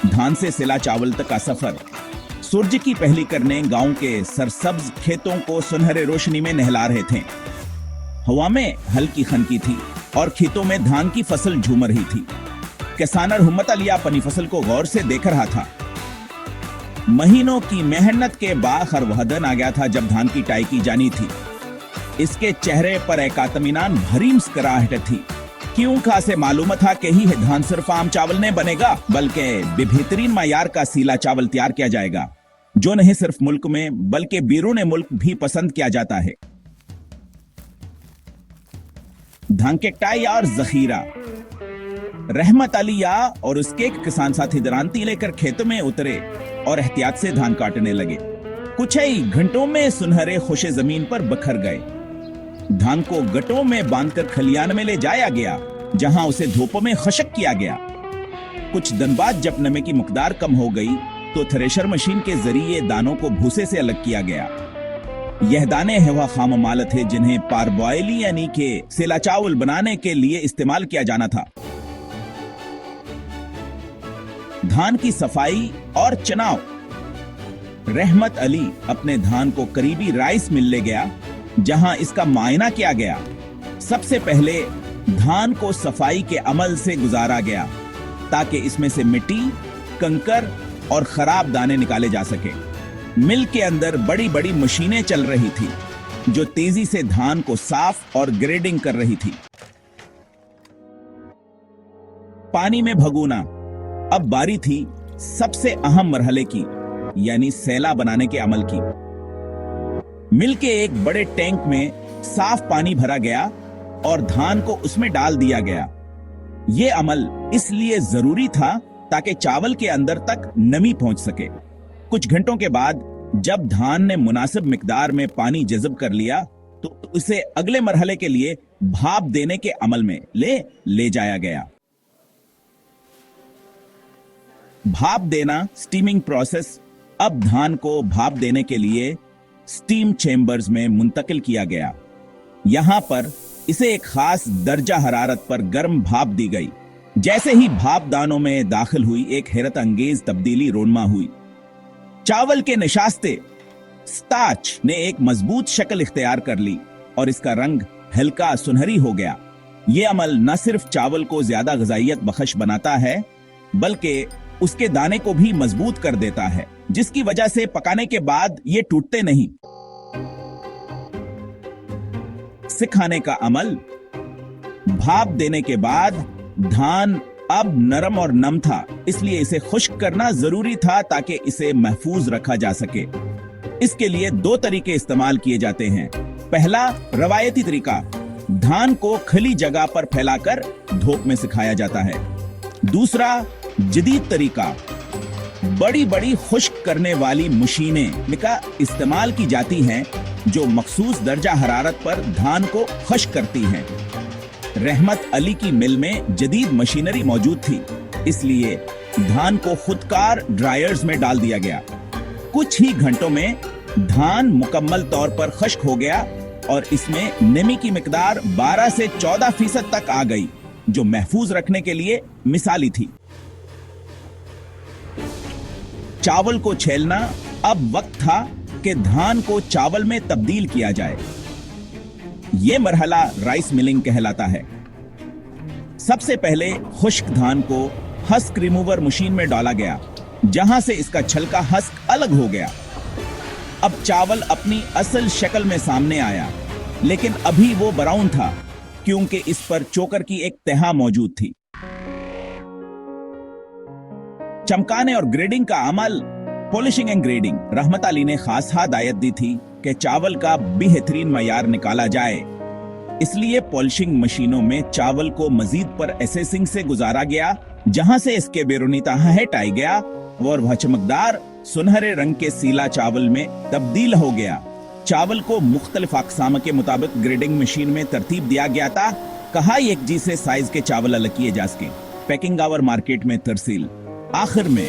धान से सिला चावल तक का सफर। सूरज की पहली किरणें गांव के सरसब्ज खेतों को सुनहरे रोशनी में नहला रहे थे। हवा में हल्की खनकी थी और खेतों में धान की फसल झूम रही थी। किसान हुम्मत अली अपनी फसल को गौर से देख रहा था। महीनों की मेहनत के बाद हर वह दिन आ गया था जब धान की टाई की जानी थी। इसके चेहरे पर एक इत्मीनान भरी मुस्कुराहट थी, क्यों से मालूम था कि ही धान सिर्फ आम चावल नहीं बनेगा, बल्कि बेहतरीन मायार का सीला चावल तैयार किया जाएगा, जो नहीं सिर्फ मुल्क में बल्कि बैरून मुल्क भी पसंद किया जाता है। धान के टाई और जखीरा। रहमत अली और उसके एक किसान साथी दरांती लेकर खेतों में उतरे और एहतियात से धान काटने लगे। कुछ ही घंटों में सुनहरे खुशे जमीन पर बखर गए। धान को गटों में बांधकर खलियान में ले जाया गया, जहां उसे धूप में खशक किया गया। कुछ दिन बाद जब नमी की मकदार कम हो गई तो थ्रेशर मशीन के जरिए दानों को भूसे से अलग किया गया। यह दाने है वह खाम माल थे जिन्हें पारबॉयली यानी के सेला चावल बनाने के लिए इस्तेमाल किया जाना था। धान की सफाई और चुनाव। रहमत अली अपने धान को करीबी राइस मिल ले गया, जहां इसका मायना किया गया। सबसे पहले धान को सफाई के अमल से गुजारा गया ताकि इसमें से मिट्टी, कंकर और खराब दाने निकाले जा सके। मिल के अंदर बड़ी बड़ी मशीनें चल रही थी जो तेजी से धान को साफ और ग्रेडिंग कर रही थी। पानी में भगोना। अब बारी थी सबसे अहम मरहले की, यानी सेला बनाने के अमल की। मिल के एक बड़े टैंक में साफ पानी भरा गया और धान को उसमें डाल दिया गया। यह अमल इसलिए जरूरी था ताकि चावल के अंदर तक नमी पहुंच सके। कुछ घंटों के बाद जब धान ने मुनासिब मिकदार में पानी जज़ब कर लिया तो उसे अगले मरहले के लिए भाप देने के अमल में ले जाया गया। भाप देना, स्टीमिंग प्रोसेस। अब धान को भाप देने के लिए स्टीम चेंबर्स में मुंतकिल किया गया। यहां पर इसे एक खास दर्जा हरारत पर गर्म भाप दी गई। जैसे ही भाप दानों में दाखिल हुई, एक हैरत अंगेज तब्दीली रोनमा हुई। चावल के निशास्ते स्टार्च ने एक मजबूत शक्ल इख्तियार कर ली और इसका रंग हल्का सुनहरी हो गया। यह अमल न सिर्फ चावल को ज्यादा ग़िज़ाइयत बख्श बनाता है, बल्कि उसके दाने को भी मजबूत कर देता है, जिसकी वजह से पकाने के बाद ये टूटते नहीं। सिखाने का अमल। भाप देने के बाद धान अब नरम और नम था, इसलिए इसे खुश्क करना जरूरी था ताकि इसे महफूज रखा जा सके। इसके लिए दो तरीके इस्तेमाल किए जाते हैं। पहला, रवायती तरीका, धान को खुली जगह पर फैलाकर धूप में सुखाया जाता है। दूसरा, जदीद तरीका, बड़ी बड़ी खुश्क करने वाली मशीनें का इस्तेमाल की जाती हैं जो मखसूस दर्जा हरारत पर धान को खुश्क करती हैं। रहमत अली की मिल में जदीद मशीनरी मौजूद थी, इसलिए धान को खुदकार ड्रायर्स में डाल दिया गया। कुछ ही घंटों में धान मुकम्मल तौर पर खुश्क हो गया और इसमें नमी की मिकदार 12 से 14% तक आ गई, जो महफूज रखने के लिए मिसाली थी। चावल को छेलना। अब वक्त था कि धान को चावल में तब्दील किया जाए। यह मरहला राइस मिलिंग कहलाता है। सबसे पहले खुश्क धान को हस्क रिमूवर मशीन में डाला गया, जहां से इसका छलका हस्क अलग हो गया। अब चावल अपनी असल शक्ल में सामने आया, लेकिन अभी वो ब्राउन था क्योंकि इस पर चोकर की एक तह मौजूद थी। चमकाने और ग्रेडिंग का अमल। Polishing and grading. रहमत अली ने खास हिदायत दी थी कि चावल का बेहतरीन मयार निकाला जाए, इसलिए पॉलिशिंग मशीनों में चावल को मजीद पर एसेसिंग से गुजारा गया, जहां से इसके बैरूनी तह हटाया गया और वह चमकदार सुनहरे रंग के सीला चावल में तब्दील हो गया। चावल को मुख्तलिफ अक़साम के मुताबिक ग्रेडिंग मशीन में तरतीब दिया गया था। कहा एक जैसे साइज के चावल अलग किए जा सके। पैकिंग और मार्केट में तरसील। आखिर में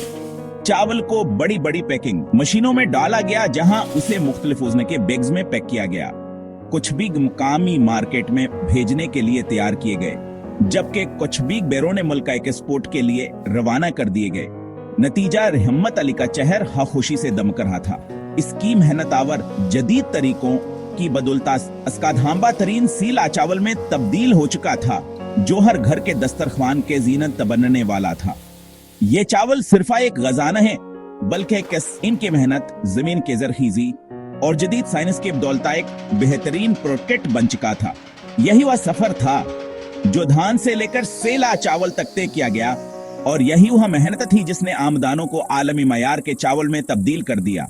चावल को बड़ी बड़ी पैकिंग मशीनों में डाला गया, जहां उसे मुख्तलिफ वजन के बैग्स में पैक किया गया। कुछ भी मुकामी मार्केट में भेजने के लिए तैयार किए गए, जबकि कुछ भी बैरून मुल्क एक्सपोर्ट के लिए रवाना कर दिए गए। नतीजा रहमत अली का चेहर खुशी से दमक रहा था। इसकी मेहनत आवर जदीद तरीकों की बदौलता अस्काधाम्बा तरीन सीला चावल में तब्दील हो चुका था, जो हर घर के दस्तरखान के जीनत बनने वाला था। ये चावल सिर्फ एक खजाना है, बल्कि इनकी मेहनत, जमीन के जरखीजी और जदीद साइंस की बदौलता एक बेहतरीन प्रोडक्ट बन चुका था। यही वह सफर था जो धान से लेकर सेला चावल तक तय किया गया, और यही वह मेहनत थी जिसने आमदानों को आलमी मयार के चावल में तब्दील कर दिया।